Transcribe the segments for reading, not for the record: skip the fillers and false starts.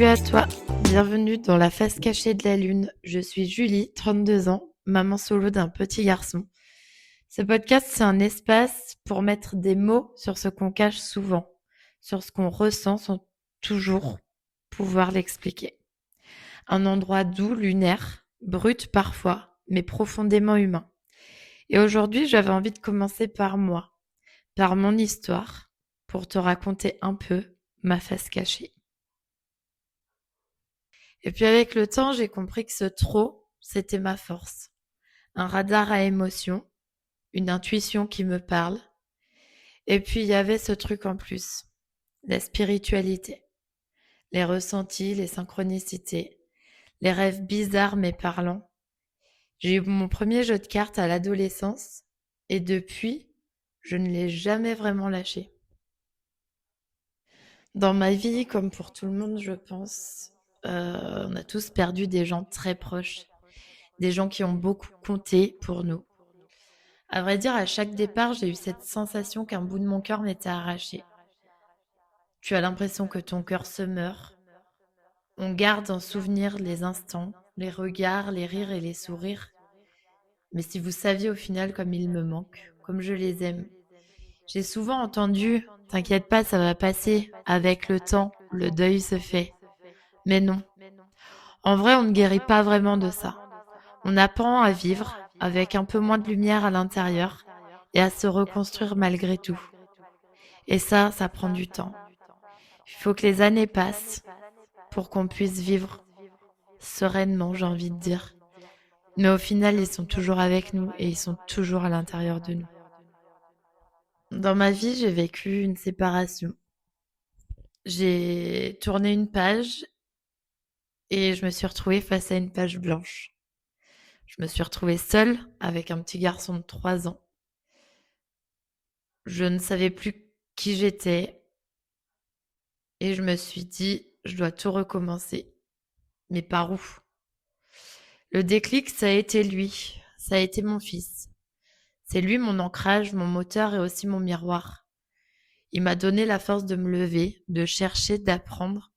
Salut à toi, bienvenue dans la face cachée de la lune. Je suis Julie, 32 ans, maman solo d'un petit garçon. Ce podcast, c'est un espace pour mettre des mots sur ce qu'on cache souvent, sur ce qu'on ressent sans toujours pouvoir l'expliquer. Un endroit doux, lunaire, brut parfois, mais profondément humain. Et aujourd'hui, j'avais envie de commencer par moi, par mon histoire, pour te raconter un peu ma face cachée. Et puis avec le temps, j'ai compris que ce trop, c'était ma force. Un radar à émotions, une intuition qui me parle. Et puis il y avait ce truc en plus, la spiritualité, les ressentis, les synchronicités, les rêves bizarres mais parlants. J'ai eu mon premier jeu de cartes à l'adolescence et depuis, je ne l'ai jamais vraiment lâché. Dans ma vie, comme pour tout le monde, je pense, on a tous perdu des gens très proches, des gens qui ont beaucoup compté pour nous. À vrai dire, à chaque départ, j'ai eu cette sensation qu'un bout de mon cœur m'était arraché. Tu as l'impression que ton cœur se meurt. On garde en souvenir les instants, les regards, les rires et les sourires. Mais si vous saviez au final comme ils me manquent, comme je les aime. J'ai souvent entendu, t'inquiète pas, ça va passer. Avec le temps, le deuil se fait. Mais non. En vrai, on ne guérit pas vraiment de ça. On apprend à vivre avec un peu moins de lumière à l'intérieur et à se reconstruire malgré tout. Et ça prend du temps. Il faut que les années passent pour qu'on puisse vivre sereinement, j'ai envie de dire. Mais au final, ils sont toujours avec nous et ils sont toujours à l'intérieur de nous. Dans ma vie, j'ai vécu une séparation. J'ai tourné une page et je me suis retrouvée face à une page blanche. Je me suis retrouvée seule avec un petit garçon de 3 ans. Je ne savais plus qui j'étais et je me suis dit, je dois tout recommencer. Mais par où? Le déclic, ça a été lui. Ça a été mon fils. C'est lui mon ancrage, mon moteur et aussi mon miroir. Il m'a donné la force de me lever, de chercher, d'apprendre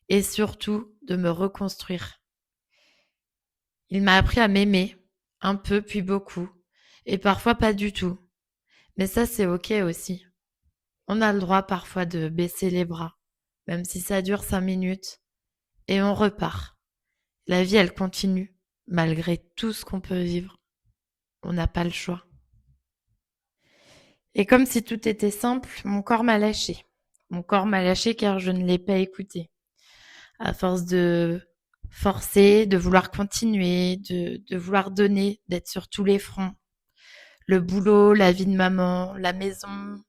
et surtout de me reconstruire. Il m'a appris à m'aimer, un peu puis beaucoup, et parfois pas du tout. Mais ça, c'est ok aussi. On a le droit parfois de baisser les bras, même si ça dure 5 minutes, et on repart. La vie, elle continue, malgré tout ce qu'on peut vivre. On n'a pas le choix. Et comme si tout était simple, mon corps m'a lâché. Mon corps m'a lâché car je ne l'ai pas écouté. À force de forcer, de vouloir continuer, de vouloir donner, d'être sur tous les fronts. Le boulot, la vie de maman, la maison,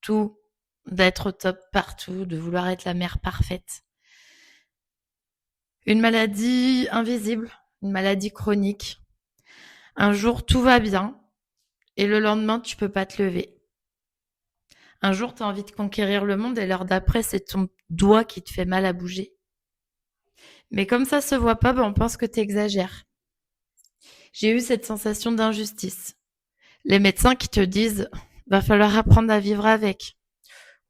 tout, d'être au top partout, de vouloir être la mère parfaite. Une maladie invisible, une maladie chronique. Un jour, tout va bien et le lendemain, tu peux pas te lever. Un jour, tu as envie de conquérir le monde et l'heure d'après, c'est ton doigt qui te fait mal à bouger. Mais comme ça se voit pas, on pense que tu exagères. J'ai eu cette sensation d'injustice. Les médecins qui te disent va falloir apprendre à vivre avec.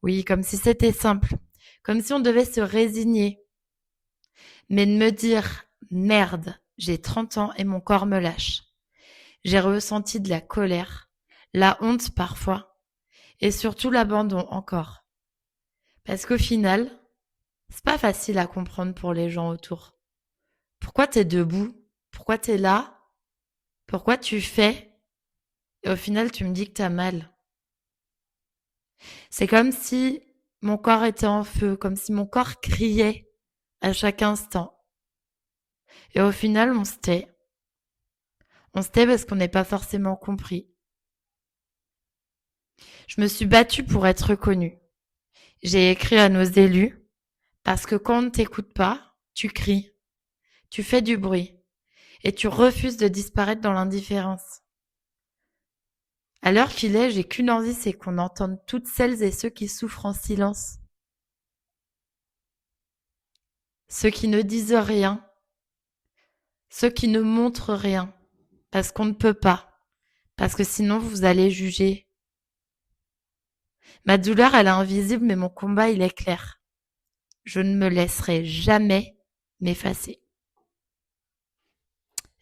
Oui, comme si c'était simple. Comme si on devait se résigner. Mais de me dire merde, j'ai 30 ans et mon corps me lâche. J'ai ressenti de la colère, la honte parfois, et surtout l'abandon encore. Parce qu'au final, c'est pas facile à comprendre pour les gens autour. Pourquoi t'es debout? Pourquoi t'es là? Pourquoi tu fais? Et au final, tu me dis que t'as mal. C'est comme si mon corps était en feu, comme si mon corps criait à chaque instant. Et au final, on se tait. On se tait parce qu'on n'est pas forcément compris. Je me suis battue pour être reconnue. J'ai écrit à nos élus parce que quand on ne t'écoute pas, tu cries, tu fais du bruit et tu refuses de disparaître dans l'indifférence. À l'heure qu'il est, j'ai qu'une envie, c'est qu'on entende toutes celles et ceux qui souffrent en silence. Ceux qui ne disent rien, ceux qui ne montrent rien, parce qu'on ne peut pas, parce que sinon vous allez juger. Ma douleur, elle est invisible, mais mon combat, il est clair. Je ne me laisserai jamais m'effacer.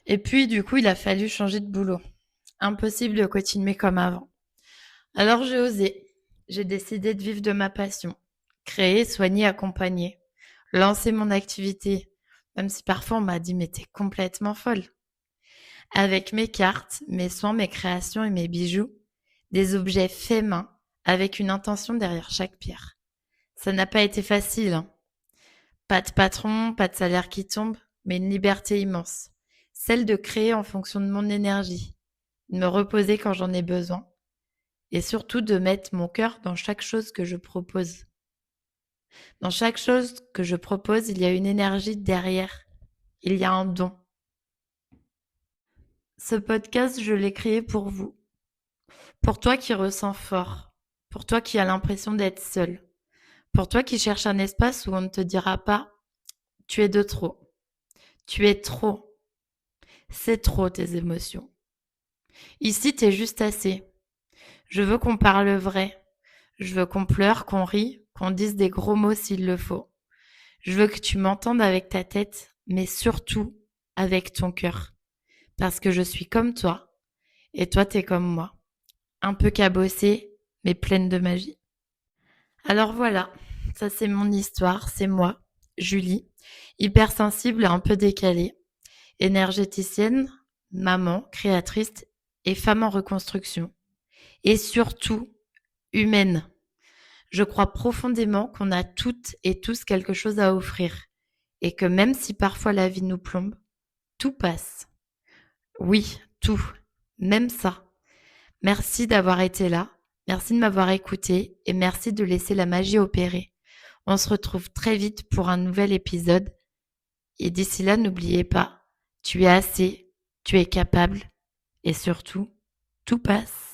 Et puis, du coup, il a fallu changer de boulot. Impossible de continuer comme avant. Alors j'ai osé. J'ai décidé de vivre de ma passion. Créer, soigner, accompagner. Lancer mon activité. Même si parfois on m'a dit, mais t'es complètement folle. Avec mes cartes, mes soins, mes créations et mes bijoux, des objets faits main, avec une intention derrière chaque pierre. Ça n'a pas été facile, hein. Pas de patron, pas de salaire qui tombe, mais une liberté immense. Celle de créer en fonction de mon énergie, de me reposer quand j'en ai besoin, et surtout de mettre mon cœur dans chaque chose que je propose. Dans chaque chose que je propose, il y a une énergie derrière. Il y a un don. Ce podcast, je l'ai créé pour vous. Pour toi qui ressens fort. Pour toi qui as l'impression d'être seul. Pour toi qui cherche un espace où on ne te dira pas « tu es de trop ». Tu es trop. C'est trop tes émotions. Ici, t'es juste assez. Je veux qu'on parle vrai. Je veux qu'on pleure, qu'on rit, qu'on dise des gros mots s'il le faut. Je veux que tu m'entendes avec ta tête, mais surtout avec ton cœur. Parce que je suis comme toi, et toi t'es comme moi. Un peu cabossée, mais pleine de magie. Alors voilà, ça c'est mon histoire, c'est moi, Julie, hypersensible et un peu décalée, énergéticienne, maman, créatrice et femme en reconstruction. Et surtout, humaine. Je crois profondément qu'on a toutes et tous quelque chose à offrir et que même si parfois la vie nous plombe, tout passe. Oui, tout, même ça. Merci d'avoir été là, merci de m'avoir écouté et merci de laisser la magie opérer. On se retrouve très vite pour un nouvel épisode et d'ici là, n'oubliez pas, tu es assez, tu es capable et surtout, tout passe.